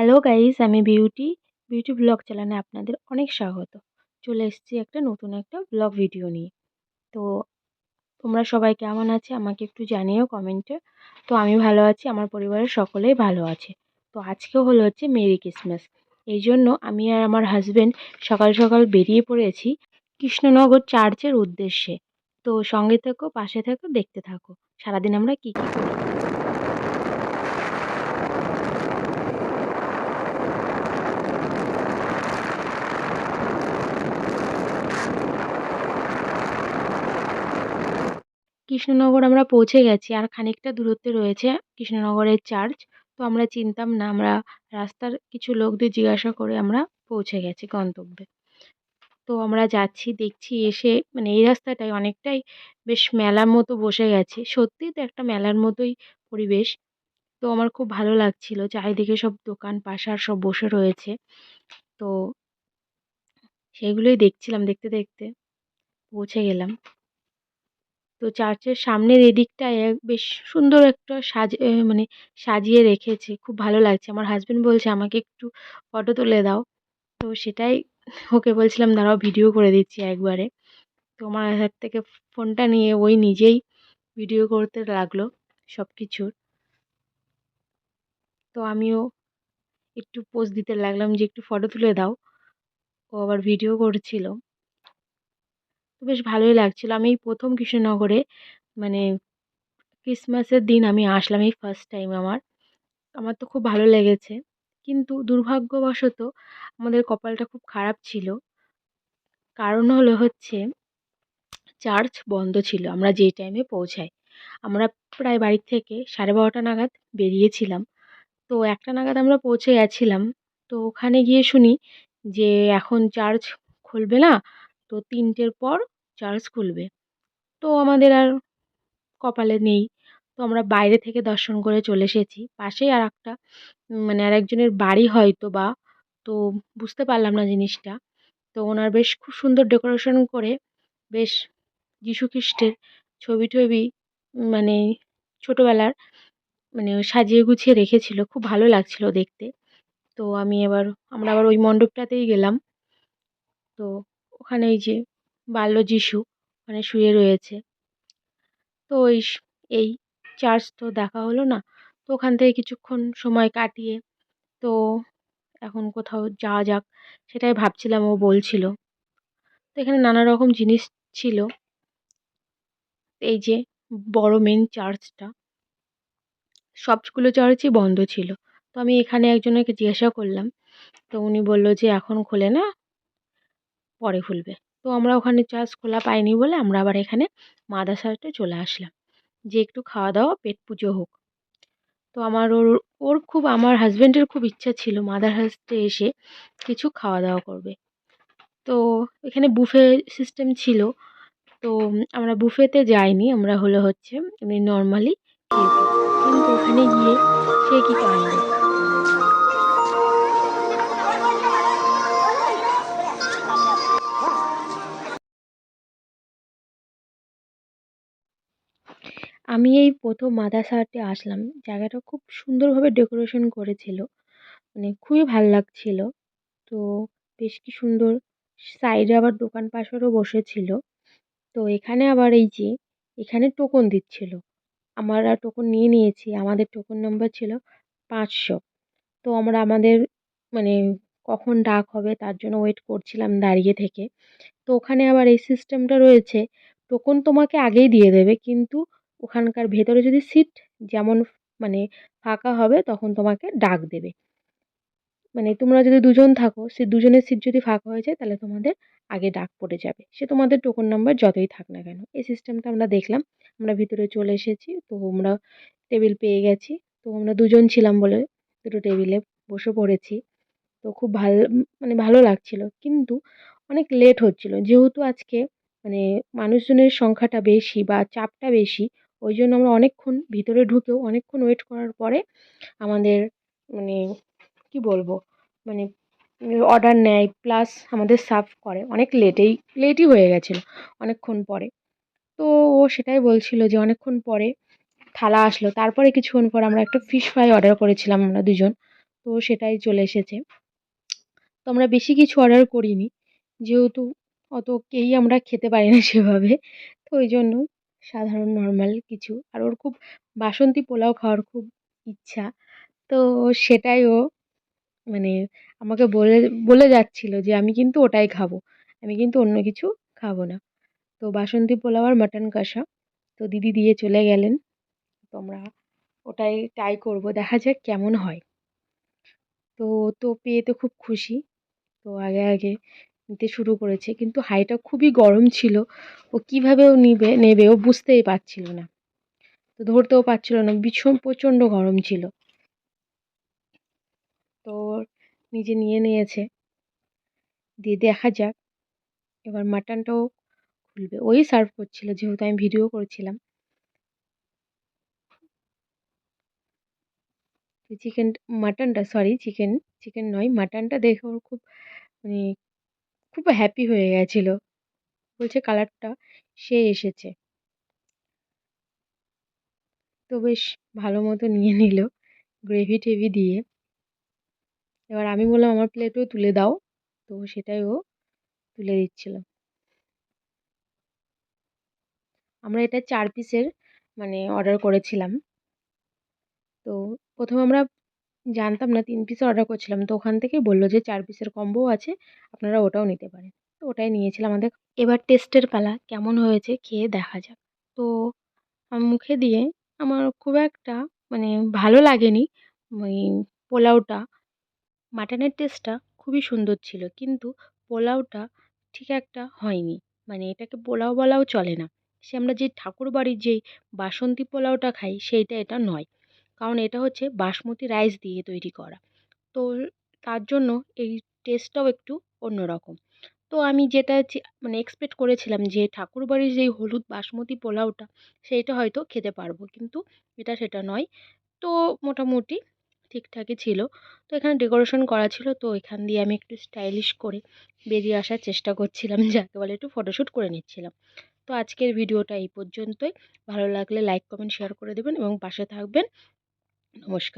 Hello guys, আমি beauty blog চ্যানেলে আপনাদের অনেক স্বাগত। চলে এসেছি নতুন একটা ব্লগ ভিডিও নিয়ে। তো তোমরা সবাই কেমন আছে আমাকে একটু জানিও কমেন্টে। তো আমি ভালো আছি, আমার পরিবারের সকলেই ভালো আছে। তো আজকে হচ্ছে মেরি ক্রিসমাস। এই জন্য আমি আর আমার হাজবেন্ড সকাল সকাল বেরিয়ে পড়েছি কৃষ্ণনগর চার্চের উদ্দেশ্যে। তো সঙ্গে থেকো, পাশে থেকো, দেখতে থাকো সারাদিন আমরা কি কি করি। কৃষ্ণনগর আমরা পৌঁছে গেছি, আর খানিকটা দূরত্বে রয়েছে কৃষ্ণনগরের চার্চ। তো আমরা চিনতাম না, আমরা রাস্তার কিছু লোকদের জিজ্ঞাসা করে আমরা পৌঁছে গেছি গন্তব্যে। তো আমরা যাচ্ছি, দেখছি এসে এই রাস্তাটায় অনেকটাই বেশ মেলার মতো বসে গেছে। সত্যিই তো একটা মেলার মতোই পরিবেশ। তো আমার খুব ভালো লাগছিল, চারিদিকে সব দোকান পাশার সব বসে রয়েছে। তো সেগুলোই দেখছিলাম, দেখতে দেখতে পৌঁছে গেলাম। তো চার্চের সামনের এদিকটায় বেশ সুন্দর একটা সাজিয়ে রেখেছে, খুব ভালো লাগছে। আমার হাজবেন্ড বলছে আমাকে একটু ফটো তুলে দাও। তো সেটাই ওকে বলছিলাম, দাঁড়াও ভিডিও করে দিচ্ছি একবারে। তো আমার হাত থেকে ফোনটা নিয়ে ওই নিজেই ভিডিও করতে লাগলো সব কিছুর। তো আমিও একটু পোজ দিতে লাগলাম যে একটু ফটো তুলে দাও। ও আবার ভিডিও করছিল। তো বেশ ভালোই লাগছিল। আমি এই প্রথম কৃষ্ণনগরে মানে ক্রিসমাসের দিন আমি আসলাম, এই ফার্স্ট টাইম আমার। আমার তো খুব ভালো লেগেছে। কিন্তু দুর্ভাগ্যবশত আমাদের কপালটা খুব খারাপ ছিল। কারণ হচ্ছে চার্চ বন্ধ ছিল আমরা যেই টাইমে পৌঁছাই। আমরা প্রায় বাড়ি থেকে 12:30 নাগাদ বেরিয়েছিলাম। তো 1টা নাগাদ আমরা পৌঁছে গেছিলাম। তো ওখানে গিয়ে শুনি যে এখন চার্চ খুলবে না, তো 3টের পর চার্চ খুলবে। তো আমাদের আর কপালে নেই। তো আমরা বাইরে থেকে দর্শন করে চলে এসেছি। পাশেই আরেকটা আরেকজনের বাড়ি হয়তোবা। তো বুঝতে পারলাম না জিনিসটা। তো ওনার বেশ খুব সুন্দর ডেকোরেশন করে বেশ যীশু খ্রিস্টের ছবি-টবি মানে ছোটবেলার সাজিয়ে গুছিয়ে রেখেছিল। খুব ভালো লাগছিল দেখতে। তো আমরা আবার ওই মণ্ডপটাতেই গেলাম। তো ওখানে ওই যে বাল্য যীশু ওখানে শুয়ে রয়েছে। তো এই চার্চ তো দেখা হলো না। তো ওখান থেকে কিছুক্ষণ সময় কাটিয়ে তো এখন কোথাও যাওয়া যাক, সেটাই ভাবছিলাম, ও বলছিল। তো এখানে নানা রকম জিনিস ছিল। এই যে বড় মেইন চার্চটা, সবগুলো চার্চই বন্ধ ছিল। তো আমি এখানে একজনকে জিজ্ঞাসা করলাম। তো উনি বলল যে এখন খোলে না, পরে খুলবে। তো আমরা ওখানে চার্চ খোলা পাইনি বলে আমরা আবার এখানে মাদারসাতে চলে আসলাম, যে একটু খাওয়া দাওয়া পেট পুজো হোক। তো আমার হাজবেন্ডের খুব ইচ্ছা ছিল মাদার হাউসে এসে কিছু খাওয়া দাওয়া করবে। তো এখানে বুফে সিস্টেম ছিল। তো আমরা বুফেতে যাইনি, আমরা হচ্ছে এমনি নর্মালি খেয়েছি। কিন্তু ওখানে গিয়ে সে কি কাণ্ড! আমি এই প্রথম মাদারসাতে আসলাম। জায়গাটা খুব সুন্দরভাবে ডেকোরেশন করেছিল। খুবই ভাল লাগছিল। তো বেশ কি সুন্দর, সাইডে আবার দোকান পাশারও বসেছিল। তো এখানে আবার এই যে এখানে টোকন দিচ্ছিল। আমরা টোকন নিয়ে নিয়েছি। আমাদের টোকন নাম্বার ছিল 500। তো আমরা আমাদের মানে কখন ডাক হবে তার জন্য ওয়েট করছিলাম দাঁড়িয়ে থেকে। তো ওখানে আবার এই সিস্টেমটা রয়েছে, টোকন তোমাকে আগেই দিয়ে দেবে, কিন্তু ওখানকার ভেতরে যদি সিট যেমন মানে ফাঁকা হবে তখন তোমাকে ডাক দেবে। তোমরা যদি দুজন থাকো, সে দুজনের সিট যদি ফাঁকা হয়ে যায় তাহলে তোমাদের আগে ডাক পড়ে যাবে। সে তোমাদের টোকন নাম্বার যতই থাক না কেন। এই সিস্টেমটা আমরা দেখলাম। আমরা ভিতরে চলে এসেছি। তো আমরা টেবিল পেয়ে গেছি। তো আমরা দুজন ছিলাম বলে দুটো টেবিলে বসে পড়েছি। তো খুব ভালো লাগছিল। কিন্তু অনেক লেট হচ্ছিল। যেহেতু আজকে মানে মানুষজনের সংখ্যাটা বেশি বা চাপটা বেশি, ওইজন্য আমরা অনেকক্ষণ ভিতরে ঢুকেও অনেকক্ষণ ওয়েট করার পরে আমাদের মানে কি বলবো মানে অর্ডার নেয় প্লাস আমাদের সার্ভ করে অনেক লেটই হয়ে গেছিলো অনেকক্ষণ পরে। তো ও সেটাই বলছিল যে অনেকক্ষণ পরে থালা আসলো। তারপরে কিছুক্ষণ পর আমরা একটা ফিশ ফ্রাই অর্ডার করেছিলাম আমরা দুজন। তো সেটাই চলে এসেছে। তো আমরা বেশি কিছু অর্ডার করিনি। যেহেতু অত আমরা খেতে পারি না সেভাবে। তো ওইজন্য সাধারণ নরমাল কিছু। আর ওর খুব বাসন্তী পোলাও খাওয়ার খুব ইচ্ছা। তো সেটাই ও মানে আমাকে বলে যাচ্ছিল যে, "আমি কিন্তু ওটাই খাবো। আমি কিন্তু অন্য কিছু খাবো না।" তো বাসন্তী পোলাও আর মাটন কষা তো দিদি দিয়ে চলে গেলেন। তো আমরা ওটাই ট্রাই করব। দেখা যাক কেমন হয়। তো ও তো পেয়ে তো খুব খুশি। তো আগে নিতে শুরু করেছে। কিন্তু হাঁড়িটা খুবই গরম ছিল। ও কিভাবে ও নেবে ও বুঝতেই পারছিল না। তো ধরতেও পারছিল না। ভীষণ প্রচণ্ড গরম ছিল। তো নিজে নিয়ে নিয়েছে। দিয়ে দেখা যাক এবার মাটনটাও খুলবে। ওই সার্ভ করছিল যেহেতু আমি ভিডিও করছিলাম। তো মাটনটা সরি চিকেন নয় মাটনটা দেখে ওর খুব মানে খুব হ্যাপি হয়ে গেছিল। বলছে কালারটা সেই এসেছে। তো বেশ ভালো মতো নিয়ে নিল গ্রেভি-টেভি দিয়ে। এবার আমি বললাম আমার প্লেটেও তুলে দাও। তো সেটাই ও তুলে দিচ্ছিল। আমরা এটা ৪ পিসের অর্ডার করেছিলাম। তো ১ম আমরা জানতাম না ৩ পিসের অর্ডার করছিলাম। তো ওখান থেকেই বলল যে ৪ পিসের কম্বোও আছে। আপনারা ওটাও নিতে পারেন। তো ওটাই নিয়েছিলাম আমাদের। এবার টেস্টের পালা কেমন হয়েছে খেয়ে দেখা যাক। তো মুখে দিয়ে আমার খুব একটা মানে ভালো লাগেনি ওই পোলাওটা। মাটনের টেস্টটা খুবই সুন্দর ছিল। কিন্তু পোলাওটা ঠিক একটা হয়নি। এটাকে পোলাও বলাও চলে না। আমরা যে ঠাকুরবাড়ির যেই বাসন্তী পোলাওটা খাই সেইটা এটা নয়। কারণ এটা হচ্ছে বাসমতি রাইস দিয়ে তৈরি করা। তো তার জন্য এই টেস্টটাও একটু অন্যরকম। তো আমি যেটা এক্সপেক্ট করেছিলাম যে ঠাকুরবাড়ির যেই হলুদ বাসমতি পোলাওটা সেইটা হয়তো খেতে পারবো। কিন্তু এটা সেটা নয়। তো মোটামুটি ঠিকঠাকই ছিল। তো এখানে ডেকোরেশন করা ছিল। তো এখান দিয়ে আমি একটু স্টাইলিশ করে বেরিয়ে আসার চেষ্টা করছিলাম। যাকে বলে একটু ফটোশ্যুট করে নিচ্ছিলাম। তো আজকের ভিডিওটা এই পর্যন্তই। ভালো লাগলে লাইক, কমেন্ট, শেয়ার করে দেবেন এবং পাশে থাকবেন। নমস্কার।